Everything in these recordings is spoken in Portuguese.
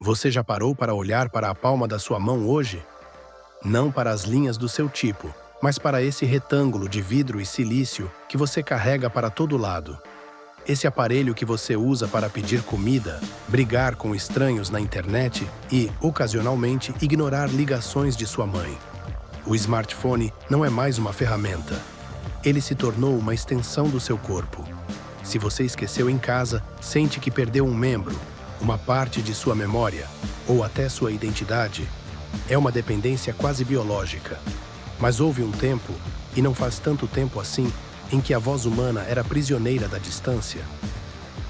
Você já parou para olhar para a palma da sua mão hoje? Não para as linhas do seu tipo, mas para esse retângulo de vidro e silício que você carrega para todo lado. Esse aparelho que você usa para pedir comida, brigar com estranhos na internet e, ocasionalmente, ignorar ligações de sua mãe. O smartphone não é mais uma ferramenta. Ele se tornou uma extensão do seu corpo. Se você esqueceu em casa, sente que perdeu um membro, uma parte de sua memória, ou até sua identidade. É uma dependência quase biológica. Mas houve um tempo, e não faz tanto tempo assim, em que a voz humana era prisioneira da distância.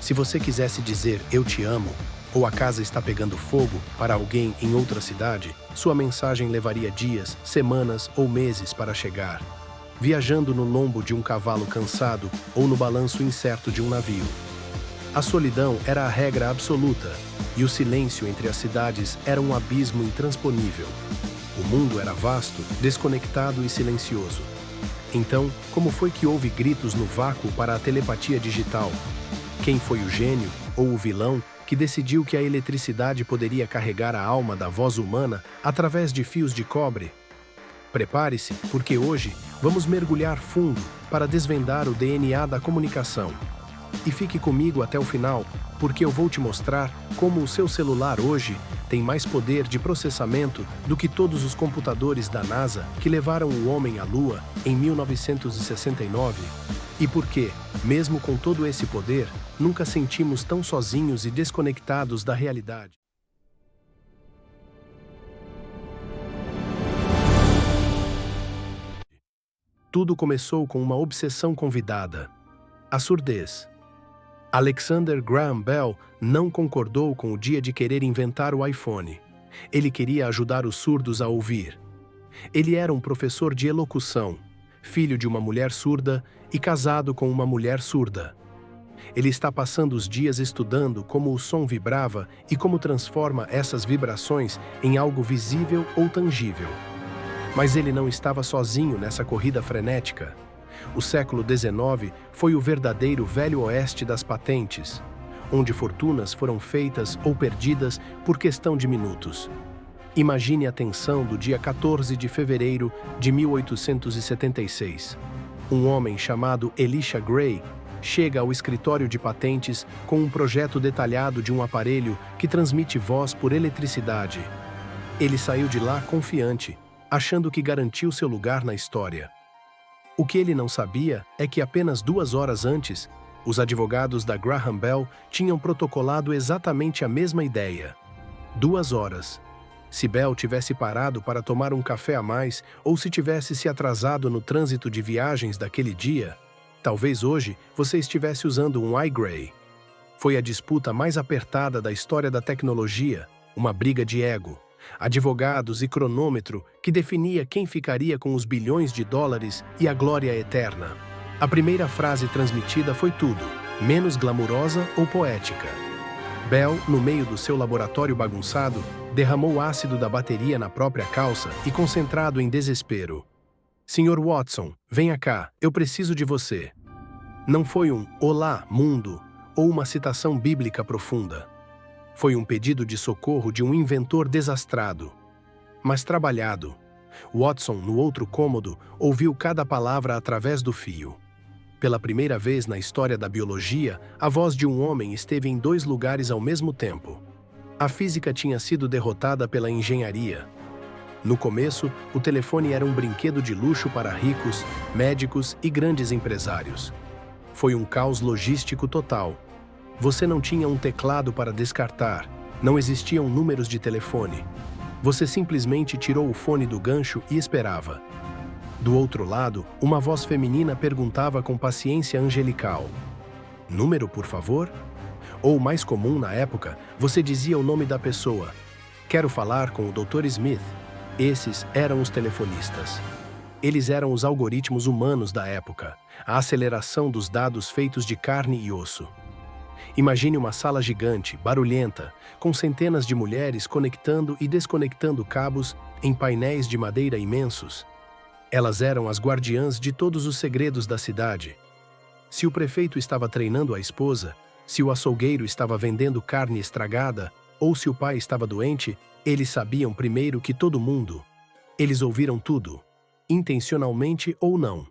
Se você quisesse dizer "eu te amo" ou "a casa está pegando fogo" para alguém em outra cidade, sua mensagem levaria dias, semanas ou meses para chegar, viajando no lombo de um cavalo cansado ou no balanço incerto de um navio. A solidão era a regra absoluta, e o silêncio entre as cidades era um abismo intransponível. O mundo era vasto, desconectado e silencioso. Então, como foi que houve gritos no vácuo para a telepatia digital? Quem foi o gênio, ou o vilão, que decidiu que a eletricidade poderia carregar a alma da voz humana através de fios de cobre? Prepare-se, porque hoje vamos mergulhar fundo para desvendar o DNA da comunicação. E fique comigo até o final, porque eu vou te mostrar como o seu celular hoje tem mais poder de processamento do que todos os computadores da NASA que levaram o homem à Lua em 1969. E por que, mesmo com todo esse poder, nunca sentimos tão sozinhos e desconectados da realidade. Tudo começou com uma obsessão convidada: a surdez. Alexander Graham Bell não concordou com o dia de querer inventar o iPhone. Ele queria ajudar os surdos a ouvir. Ele era um professor de elocução, filho de uma mulher surda e casado com uma mulher surda. Ele está passando os dias estudando como o som vibrava e como transforma essas vibrações em algo visível ou tangível. Mas ele não estava sozinho nessa corrida frenética. O século XIX foi o verdadeiro velho oeste das patentes, onde fortunas foram feitas ou perdidas por questão de minutos. Imagine a tensão do dia 14 de fevereiro de 1876. Um homem chamado Elisha Gray chega ao escritório de patentes com um projeto detalhado de um aparelho que transmite voz por eletricidade. Ele saiu de lá confiante, achando que garantiu seu lugar na história. O que ele não sabia é que apenas 2 horas antes, os advogados da Graham Bell tinham protocolado exatamente a mesma ideia. 2 horas. Se Bell tivesse parado para tomar um café a mais ou se tivesse se atrasado no trânsito de viagens daquele dia, talvez hoje você estivesse usando um iGray. Foi a disputa mais apertada da história da tecnologia, uma briga de ego. Advogados e cronômetro que definia quem ficaria com os bilhões de dólares e a glória eterna. A primeira frase transmitida foi tudo, menos glamurosa ou poética. Bell, no meio do seu laboratório bagunçado, derramou ácido da bateria na própria calça e, concentrado em desespero: "Sr. Watson, venha cá, eu preciso de você." Não foi um "Olá, mundo" ou uma citação bíblica profunda. Foi um pedido de socorro de um inventor desastrado, mas trabalhado. Watson, no outro cômodo, ouviu cada palavra através do fio. Pela primeira vez na história da biologia, a voz de um homem esteve em 2 lugares ao mesmo tempo. A física tinha sido derrotada pela engenharia. No começo, o telefone era um brinquedo de luxo para ricos, médicos e grandes empresários. Foi um caos logístico total. Você não tinha um teclado para descartar, não existiam números de telefone. Você simplesmente tirou o fone do gancho e esperava. Do outro lado, uma voz feminina perguntava com paciência angelical: "Número, por favor?" Ou, mais comum na época, você dizia o nome da pessoa: "Quero falar com o Dr. Smith." Esses eram os telefonistas. Eles eram os algoritmos humanos da época, a aceleração dos dados feitos de carne e osso. Imagine uma sala gigante, barulhenta, com centenas de mulheres conectando e desconectando cabos em painéis de madeira imensos. Elas eram as guardiãs de todos os segredos da cidade. Se o prefeito estava treinando a esposa, se o açougueiro estava vendendo carne estragada, ou se o pai estava doente, eles sabiam primeiro que todo mundo. Eles ouviram tudo, intencionalmente ou não.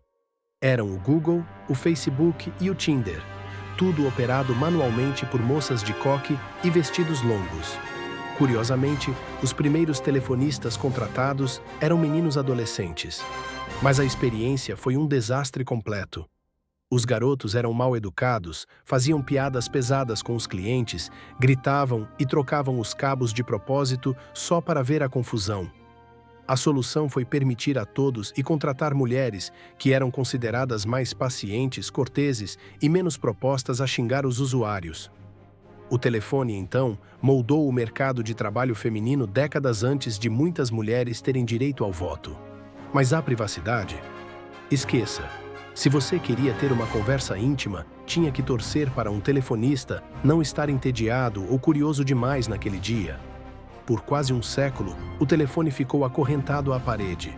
Eram o Google, o Facebook e o Tinder, tudo operado manualmente por moças de coque e vestidos longos. Curiosamente, os primeiros telefonistas contratados eram meninos adolescentes. Mas a experiência foi um desastre completo. Os garotos eram mal educados, faziam piadas pesadas com os clientes, gritavam e trocavam os cabos de propósito só para ver a confusão. A solução foi permitir a todos e contratar mulheres que eram consideradas mais pacientes, corteses e menos propostas a xingar os usuários. O telefone, então, moldou o mercado de trabalho feminino décadas antes de muitas mulheres terem direito ao voto. Mas a privacidade? Esqueça. Se você queria ter uma conversa íntima, tinha que torcer para um telefonista não estar entediado ou curioso demais naquele dia. Por quase um século, o telefone ficou acorrentado à parede.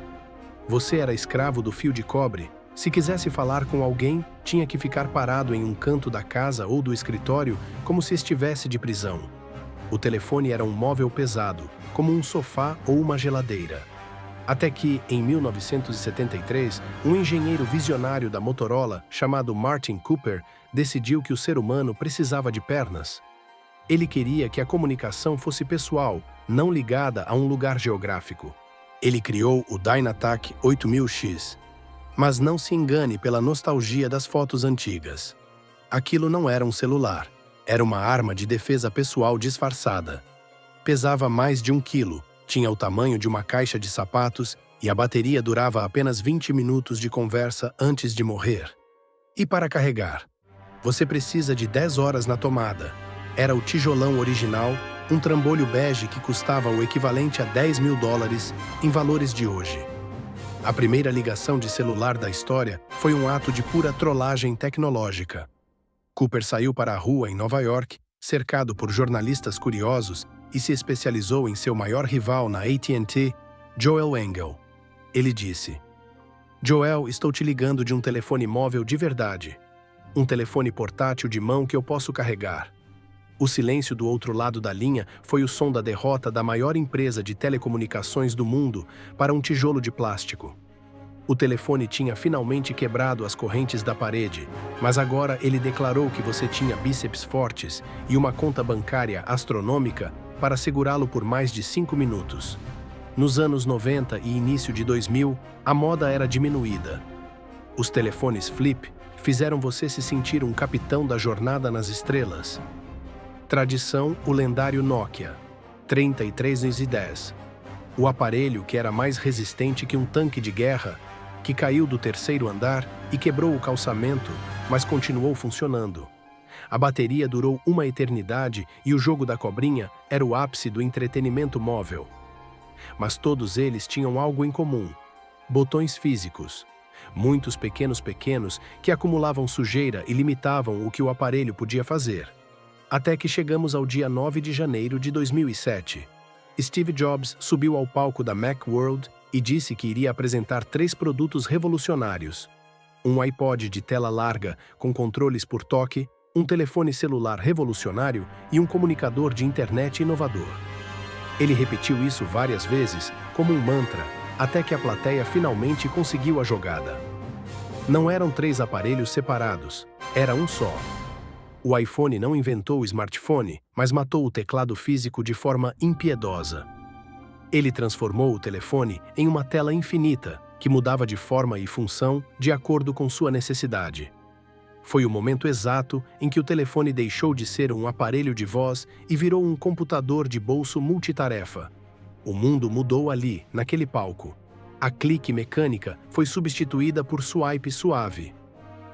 Você era escravo do fio de cobre. Se quisesse falar com alguém, tinha que ficar parado em um canto da casa ou do escritório como se estivesse de prisão. O telefone era um móvel pesado, como um sofá ou uma geladeira. Até que, em 1973, um engenheiro visionário da Motorola, chamado Martin Cooper, decidiu que o ser humano precisava de pernas. Ele queria que a comunicação fosse pessoal, não ligada a um lugar geográfico. Ele criou o Dynatac 8000X. Mas não se engane pela nostalgia das fotos antigas. Aquilo não era um celular, era uma arma de defesa pessoal disfarçada. Pesava mais de 1 quilo, tinha o tamanho de uma caixa de sapatos e a bateria durava apenas 20 minutos de conversa antes de morrer. E para carregar? Você precisa de 10 horas na tomada. Era o tijolão original, um trambolho bege que custava o equivalente a $10.000 em valores de hoje. A primeira ligação de celular da história foi um ato de pura trollagem tecnológica. Cooper saiu para a rua em Nova York, cercado por jornalistas curiosos, e se especializou em seu maior rival na AT&T, Joel Engel. Ele disse: "Joel, estou te ligando de um telefone móvel de verdade. Um telefone portátil de mão que eu posso carregar." O silêncio do outro lado da linha foi o som da derrota da maior empresa de telecomunicações do mundo para um tijolo de plástico. O telefone tinha finalmente quebrado as correntes da parede, mas agora ele declarou que você tinha bíceps fortes e uma conta bancária astronômica para segurá-lo por mais de 5 minutos. Nos anos 90 e início de 2000, a moda era diminuída. Os telefones flip fizeram você se sentir um capitão da jornada nas estrelas. Tradição, o lendário Nokia 3310. O aparelho que era mais resistente que um tanque de guerra, que caiu do 3º andar e quebrou o calçamento, mas continuou funcionando. A bateria durou uma eternidade e o jogo da cobrinha era o ápice do entretenimento móvel. Mas todos eles tinham algo em comum: botões físicos. Muitos pequenos que acumulavam sujeira e limitavam o que o aparelho podia fazer. Até que chegamos ao dia 9 de janeiro de 2007. Steve Jobs subiu ao palco da Macworld e disse que iria apresentar 3 produtos revolucionários: um iPod de tela larga com controles por toque, um telefone celular revolucionário e um comunicador de internet inovador. Ele repetiu isso várias vezes, como um mantra, até que a plateia finalmente conseguiu a jogada. Não eram 3 aparelhos separados, era um só. O iPhone não inventou o smartphone, mas matou o teclado físico de forma impiedosa. Ele transformou o telefone em uma tela infinita, que mudava de forma e função de acordo com sua necessidade. Foi o momento exato em que o telefone deixou de ser um aparelho de voz e virou um computador de bolso multitarefa. O mundo mudou ali, naquele palco. A clique mecânica foi substituída por swipe suave.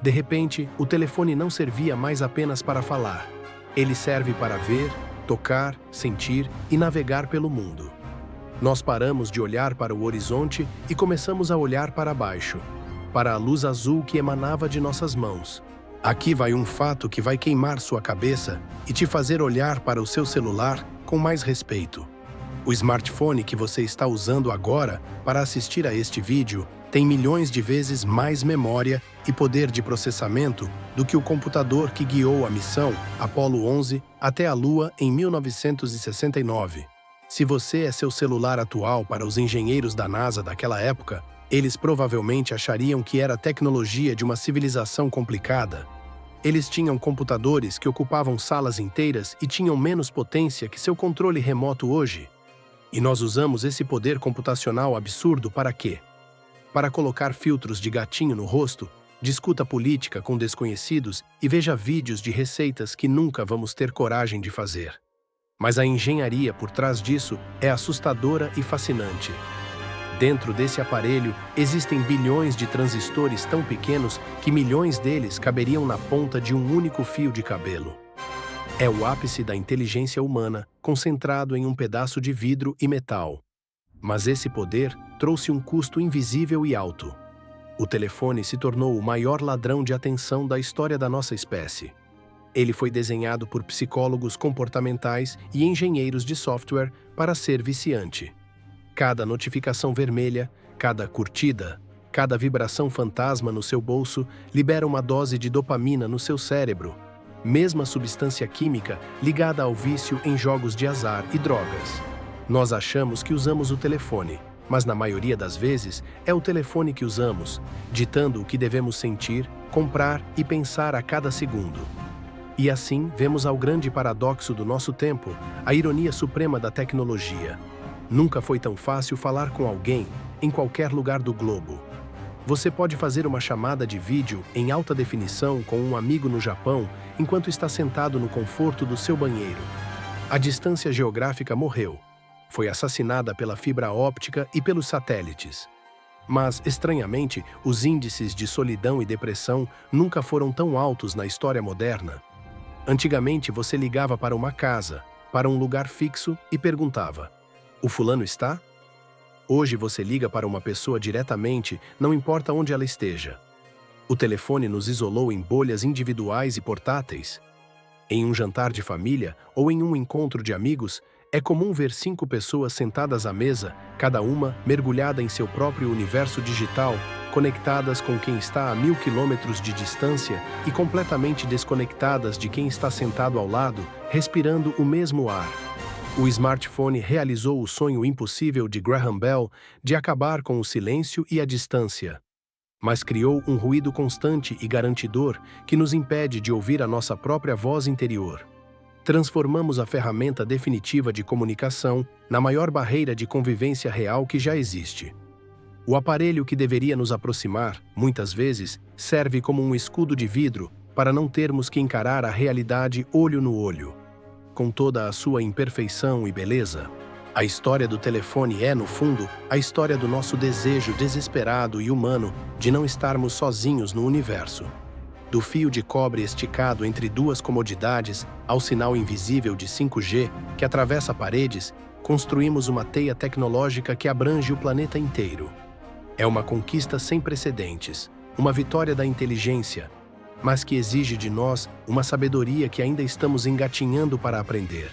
De repente, o telefone não servia mais apenas para falar. Ele serve para ver, tocar, sentir e navegar pelo mundo. Nós paramos de olhar para o horizonte e começamos a olhar para baixo, para a luz azul que emanava de nossas mãos. Aqui vai um fato que vai queimar sua cabeça e te fazer olhar para o seu celular com mais respeito. O smartphone que você está usando agora para assistir a este vídeo tem milhões de vezes mais memória e poder de processamento do que o computador que guiou a missão Apollo 11 até a Lua em 1969. Se você é seu celular atual para os engenheiros da NASA daquela época, eles provavelmente achariam que era tecnologia de uma civilização complicada. Eles tinham computadores que ocupavam salas inteiras e tinham menos potência que seu controle remoto hoje. E nós usamos esse poder computacional absurdo para quê? Para colocar filtros de gatinho no rosto, discuta política com desconhecidos e veja vídeos de receitas que nunca vamos ter coragem de fazer. Mas a engenharia por trás disso é assustadora e fascinante. Dentro desse aparelho existem bilhões de transistores tão pequenos que milhões deles caberiam na ponta de um único fio de cabelo. É o ápice da inteligência humana concentrado em um pedaço de vidro e metal. Mas esse poder trouxe um custo invisível e alto. O telefone se tornou o maior ladrão de atenção da história da nossa espécie. Ele foi desenhado por psicólogos comportamentais e engenheiros de software para ser viciante. Cada notificação vermelha, cada curtida, cada vibração fantasma no seu bolso libera uma dose de dopamina no seu cérebro, mesma substância química ligada ao vício em jogos de azar e drogas. Nós achamos que usamos o telefone, mas na maioria das vezes é o telefone que usamos, ditando o que devemos sentir, comprar e pensar a cada segundo. E assim vemos ao grande paradoxo do nosso tempo, a ironia suprema da tecnologia. Nunca foi tão fácil falar com alguém, em qualquer lugar do globo. Você pode fazer uma chamada de vídeo em alta definição com um amigo no Japão enquanto está sentado no conforto do seu banheiro. A distância geográfica morreu. Foi assassinada pela fibra óptica e pelos satélites. Mas, estranhamente, os índices de solidão e depressão nunca foram tão altos na história moderna. Antigamente, você ligava para uma casa, para um lugar fixo e perguntava: "O fulano está?" Hoje você liga para uma pessoa diretamente, não importa onde ela esteja. O telefone nos isolou em bolhas individuais e portáteis. Em um jantar de família ou em um encontro de amigos, é comum ver 5 pessoas sentadas à mesa, cada uma mergulhada em seu próprio universo digital, conectadas com quem está a 1000 quilômetros de distância e completamente desconectadas de quem está sentado ao lado, respirando o mesmo ar. O smartphone realizou o sonho impossível de Graham Bell de acabar com o silêncio e a distância, mas criou um ruído constante e garantidor que nos impede de ouvir a nossa própria voz interior. Transformamos a ferramenta definitiva de comunicação na maior barreira de convivência real que já existe. O aparelho que deveria nos aproximar, muitas vezes, serve como um escudo de vidro para não termos que encarar a realidade olho no olho. Com toda a sua imperfeição e beleza, a história do telefone é, no fundo, a história do nosso desejo desesperado e humano de não estarmos sozinhos no universo. Do fio de cobre esticado entre duas comodidades ao sinal invisível de 5G que atravessa paredes, construímos uma teia tecnológica que abrange o planeta inteiro. É uma conquista sem precedentes, uma vitória da inteligência, mas que exige de nós uma sabedoria que ainda estamos engatinhando para aprender.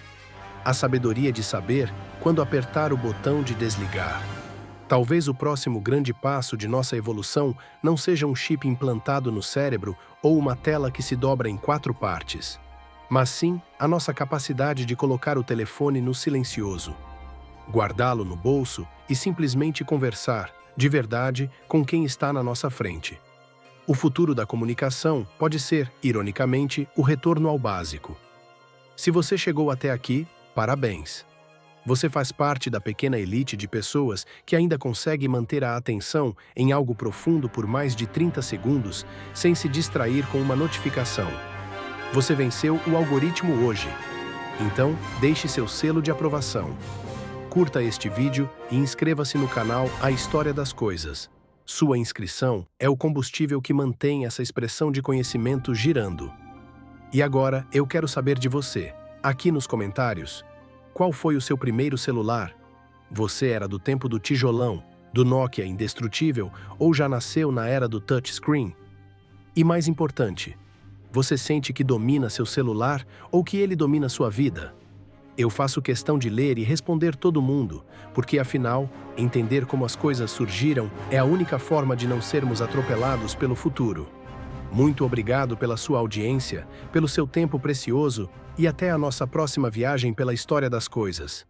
A sabedoria de saber quando apertar o botão de desligar. Talvez o próximo grande passo de nossa evolução não seja um chip implantado no cérebro ou uma tela que se dobra em 4 partes, mas sim a nossa capacidade de colocar o telefone no silencioso, guardá-lo no bolso e simplesmente conversar, de verdade, com quem está na nossa frente. O futuro da comunicação pode ser, ironicamente, o retorno ao básico. Se você chegou até aqui, parabéns! Você faz parte da pequena elite de pessoas que ainda consegue manter a atenção em algo profundo por mais de 30 segundos sem se distrair com uma notificação. Você venceu o algoritmo hoje. Então, deixe seu selo de aprovação. Curta este vídeo e inscreva-se no canal A História das Coisas. Sua inscrição é o combustível que mantém essa expressão de conhecimento girando. E agora eu quero saber de você, aqui nos comentários. Qual foi o seu primeiro celular? Você era do tempo do tijolão, do Nokia indestrutível ou já nasceu na era do touchscreen? E mais importante, você sente que domina seu celular ou que ele domina sua vida? Eu faço questão de ler e responder todo mundo, porque afinal, entender como as coisas surgiram é a única forma de não sermos atropelados pelo futuro. Muito obrigado pela sua audiência, pelo seu tempo precioso e até a nossa próxima viagem pela história das coisas.